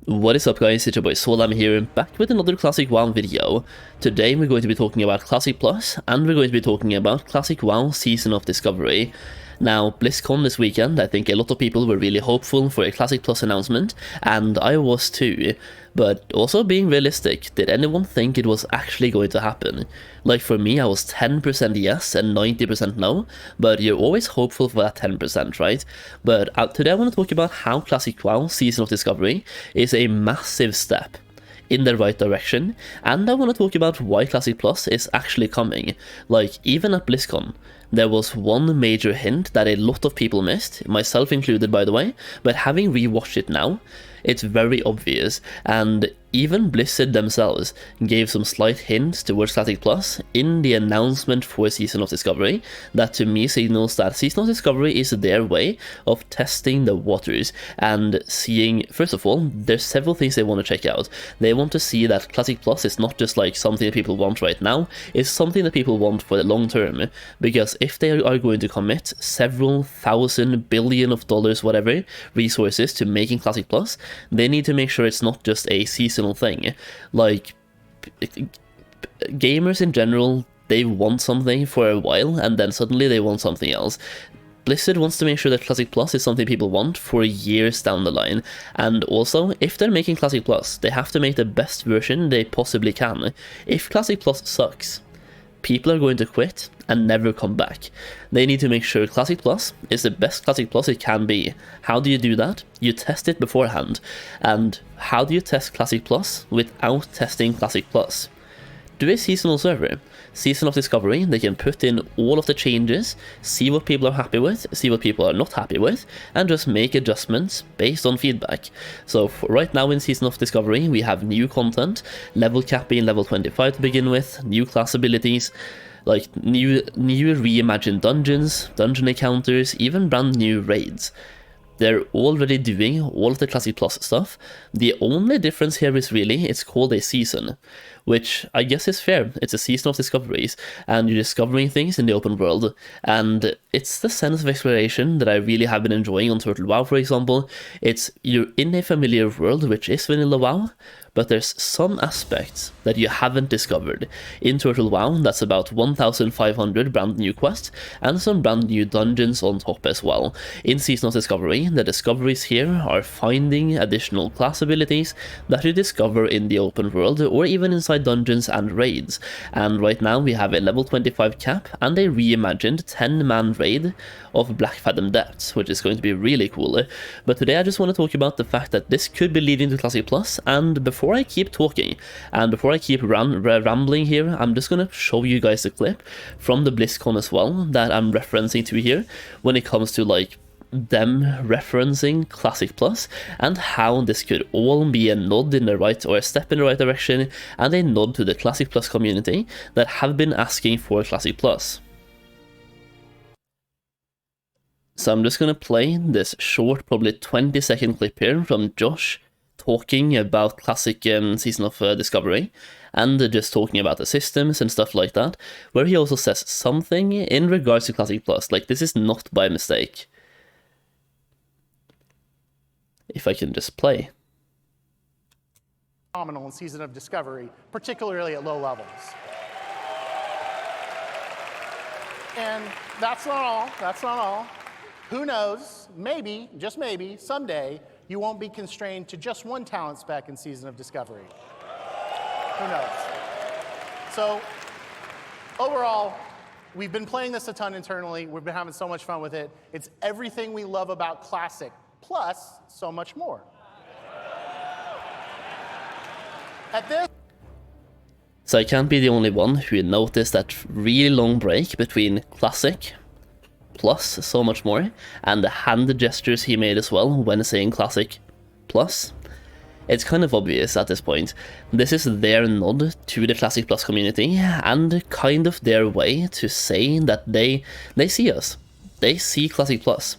What is up guys, it's your boy Solam here, back with another Classic WoW video. Today we're going to be talking about Classic Plus, and we're going to be talking about Classic WoW Season of Discovery. Now, BlizzCon this weekend, I think a lot of people were really hopeful for a Classic Plus announcement, and I was too. But also being realistic, did anyone think it was actually going to happen? Like for me, I was 10% yes and 90% no, but you're always hopeful for that 10%, right? But today I want to talk about how Classic WoW Season of Discovery is a massive step in the right direction, and I want to talk about why Classic Plus is actually coming. Like, even at BlizzCon, there was one major hint that a lot of people missed, myself included by the way, but having rewatched it now, it's very obvious, and even Blizzard themselves gave some slight hints towards Classic Plus in the announcement for Season of Discovery that to me signals that Season of Discovery is their way of testing the waters and seeing, first of all, there's several things they want to check out. They want to see that Classic Plus is not just like something that people want right now, it's something that people want for the long term, because if they are going to commit several thousand billion of dollars, whatever, resources to making Classic Plus, they need to make sure it's not just a seasonal thing. Like, gamers in general, they want something for a while and then suddenly they want something else. Blizzard wants to make sure that Classic Plus is something people want for years down the line, and also, if they're making Classic Plus, they have to make the best version they possibly can. If Classic Plus sucks, people are going to quit and never come back. They need to make sure Classic Plus is the best Classic Plus it can be. How do you do that? You test it beforehand. And how do you test Classic Plus without testing Classic Plus? Do a seasonal server. Season of Discovery, they can put in all of the changes, see what people are happy with, see what people are not happy with, and just make adjustments based on feedback. So right now in Season of Discovery, we have new content, level cap being level 25 to begin with, new class abilities, like new reimagined dungeons, dungeon encounters, even brand new raids. They're already doing all of the Classic Plus stuff. The only difference here is really, it's called a season, which I guess is fair. It's a season of discoveries, and you're discovering things in the open world, and it's the sense of exploration that I really have been enjoying on Turtle WoW, for example. It's, you're in a familiar world, which is vanilla WoW, but there's some aspects that you haven't discovered. In Turtle WoW, that's about 1,500 brand new quests, and some brand new dungeons on top as well. In Season of Discovery, the discoveries here are finding additional class abilities that you discover in the open world, or even inside dungeons and raids. And right now we have a level 25 cap, and a reimagined 10-man raid of Black Fathom Depths, which is going to be really cool. But today I just want to talk about the fact that this could be leading to Classic Plus, and before I keep talking, and before I keep rambling here, I'm just going to show you guys a clip from the BlizzCon as well that I'm referencing to here, when it comes to like them referencing Classic Plus, and how this could all be a nod in the right, or a step in the right direction, and a nod to the Classic Plus community that have been asking for Classic Plus. So I'm just gonna play this short, probably 20-second clip here from Josh talking about Classic Season of Discovery, and just talking about the systems and stuff like that, where he also says something in regards to Classic Plus. Like, this is not by mistake. If I can just play. Phenomenal in Season of Discovery, particularly at low levels. And that's not all, that's not all. Who knows, maybe, just maybe, someday, you won't be constrained to just one talent spec in Season of Discovery. Who knows? So, overall, we've been playing this a ton internally. We've been having so much fun with it. It's everything we love about Classic, plus so much more. At this... So I can't be the only one who noticed that really long break between Classic, plus so much more, and the hand gestures he made as well when saying Classic Plus. It's kind of obvious at this point. This is their nod to the Classic Plus community, and kind of their way to say that they see us. They see Classic Plus.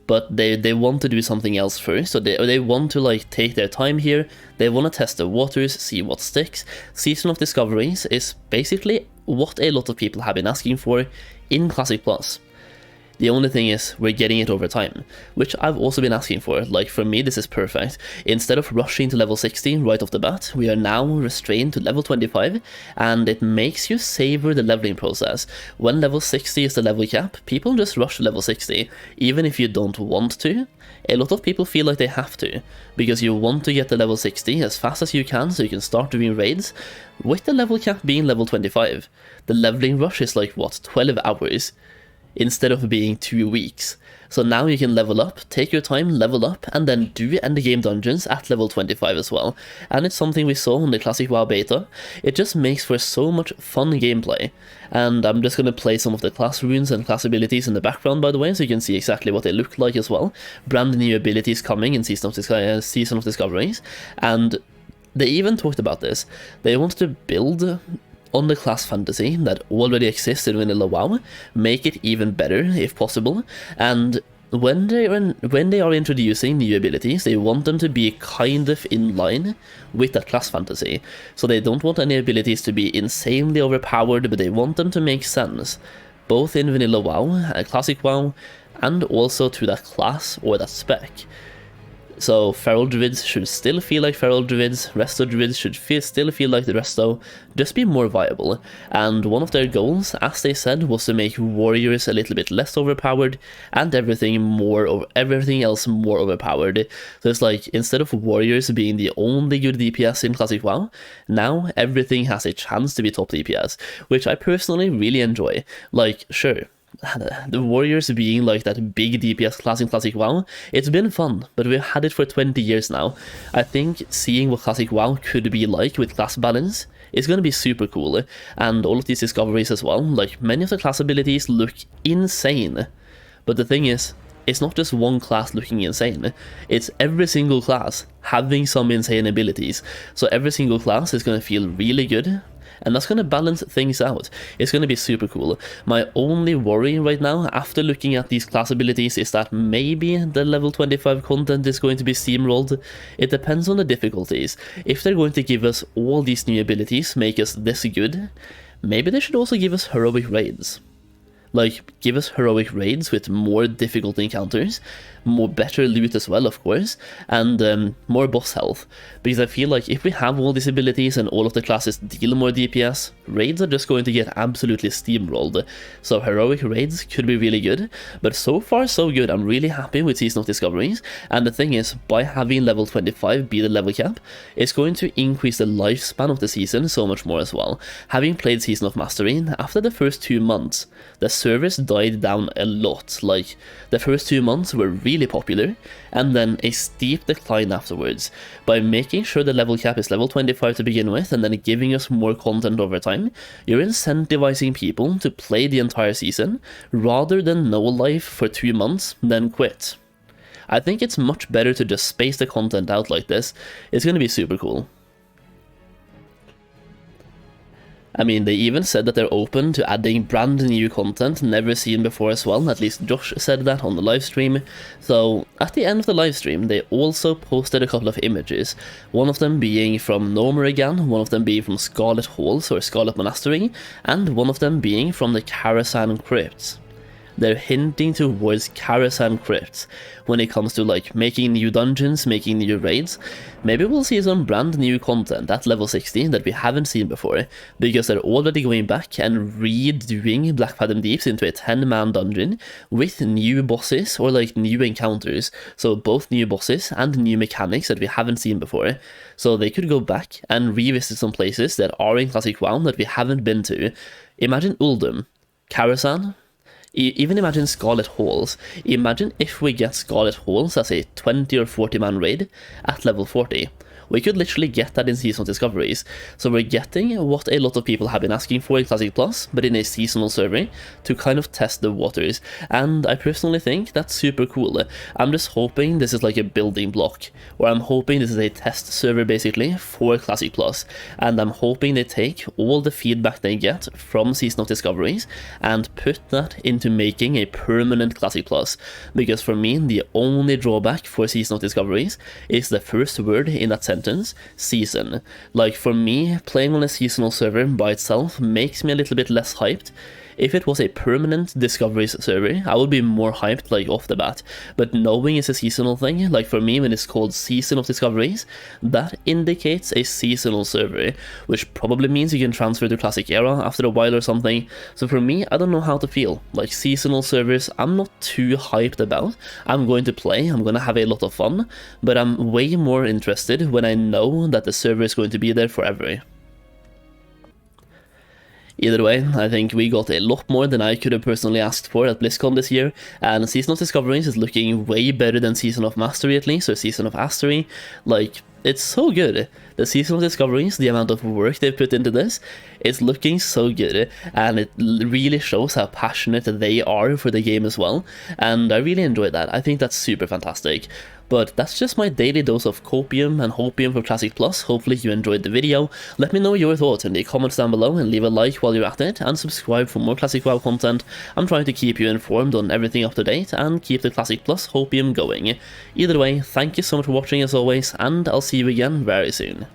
But they want to do something else first, so they want to like take their time here. They want to test the waters, see what sticks. Season of Discoveries is basically what a lot of people have been asking for in Classic Plus. The only thing is, we're getting it over time, which I've also been asking for. Like, for me, this is perfect. Instead of rushing to level 60 right off the bat, we are now restrained to level 25, and it makes you savor the leveling process. When level 60 is the level cap, people just rush to level 60, even if you don't want to. A lot of people feel like they have to, because you want to get to level 60 as fast as you can so you can start doing raids, with the level cap being level 25. The leveling rush is like, what, 12 hours? Instead of being 2 weeks. So now you can level up, take your time, level up, and then do end game dungeons at level 25 as well. And it's something we saw in the Classic WoW beta. It just makes for so much fun gameplay. And I'm just gonna play some of the class runes and class abilities in the background, by the way, so you can see exactly what they look like as well. Brand new abilities coming in Season of Discoveries. And they even talked about this. They wanted to build on the class fantasy that already exists in vanilla WoW, make it even better if possible, and when they are introducing new abilities, they want them to be kind of in line with that class fantasy. So they don't want any abilities to be insanely overpowered, but they want them to make sense, both in vanilla WoW, Classic WoW, and also to that class or that spec. So Feral Druids should still feel like Feral Druids, Resto Druids should still feel like the Resto, just be more viable. And one of their goals, as they said, was to make Warriors a little bit less overpowered, and everything else more overpowered. So it's like, instead of Warriors being the only good DPS in Classic WoW, now everything has a chance to be top DPS, which I personally really enjoy. Like, sure, the Warriors being like that big DPS class in Classic WoW, it's been fun, but we've had it for 20 years now. I think seeing what Classic WoW could be like with class balance is gonna be super cool, and all of these discoveries as well. Like, many of the class abilities look insane, but the thing is, it's not just one class looking insane, it's every single class having some insane abilities, so every single class is gonna feel really good. And that's going to balance things out. It's going to be super cool. My only worry right now, after looking at these class abilities, is that maybe the level 25 content is going to be steamrolled. It depends on the difficulties. If they're going to give us all these new abilities, make us this good, maybe they should also give us heroic raids. Like, give us heroic raids with more difficult encounters, more better loot as well, of course, and more boss health. Because I feel like if we have all these abilities and all of the classes deal more DPS, raids are just going to get absolutely steamrolled. So heroic raids could be really good, but so far so good. I'm really happy with Season of Discoveries, and the thing is, by having level 25 be the level cap, it's going to increase the lifespan of the season so much more as well. Having played Season of Mastery, after the first 2 months, the servers died down a lot. Like, the first 2 months were really popular, and then a steep decline afterwards. By making sure the level cap is level 25 to begin with, and then giving us more content over time, you're incentivizing people to play the entire season, rather than no life for 2 months, then quit. I think it's much better to just space the content out like this. It's gonna be super cool. I mean, they even said that they're open to adding brand new content never seen before as well. At least Josh said that on the livestream. So at the end of the livestream, they also posted a couple of images. One of them being from Nomerigan, one of them being from Scarlet Halls or Scarlet Monastery, and one of them being from the Karasan Crypts. They're hinting towards Karasan Crypts when it comes to like making new dungeons, making new raids. Maybe we'll see some brand new content at level 60 that we haven't seen before, because they're already going back and redoing Black Fathom Deeps into a 10-man dungeon with new bosses or like new encounters. So both new bosses and new mechanics that we haven't seen before. So they could go back and revisit some places that are in Classic WoW that we haven't been to. Imagine Uldum, Karasan. Even imagine Scarlet Halls. Imagine if we get Scarlet Halls as a 20 or 40 man raid at level 40. We could literally get that in Seasonal Discoveries. So we're getting what a lot of people have been asking for in Classic Plus, but in a seasonal server, to kind of test the waters. And I personally think that's super cool. I'm just hoping this is like a building block, or I'm hoping this is a test server basically for Classic Plus. And I'm hoping they take all the feedback they get from Season of Discoveries and put that into making a permanent Classic Plus. Because for me, the only drawback for Season of Discoveries is the first word in that sentence, season. Like, for me, playing on a seasonal server by itself makes me a little bit less hyped. If it was a permanent Discoveries server, I would be more hyped like off the bat, but knowing it's a seasonal thing, like for me when it's called Season of Discoveries, that indicates a seasonal server, which probably means you can transfer to Classic Era after a while or something. So for me, I don't know how to feel. Like seasonal servers, I'm not too hyped about. I'm going to play, I'm going to have a lot of fun, but I'm way more interested when I know that the server is going to be there forever. Either way, I think we got a lot more than I could have personally asked for at BlizzCon this year, and Season of Discoveries is looking way better than Season of Mastery at least, or Season of Astery. Like, it's so good. The Season of Discoveries, the amount of work they've put into this, it's looking so good, and it really shows how passionate they are for the game as well, and I really enjoyed that. I think that's super fantastic. But that's just my daily dose of copium and hopium for Classic Plus. Hopefully you enjoyed the video. Let me know your thoughts in the comments down below, and leave a like while you're at it, and subscribe for more Classic WoW content. I'm trying to keep you informed on everything up to date, and keep the Classic Plus hopium going. Either way, thank you so much for watching as always, and I'll see you again very soon.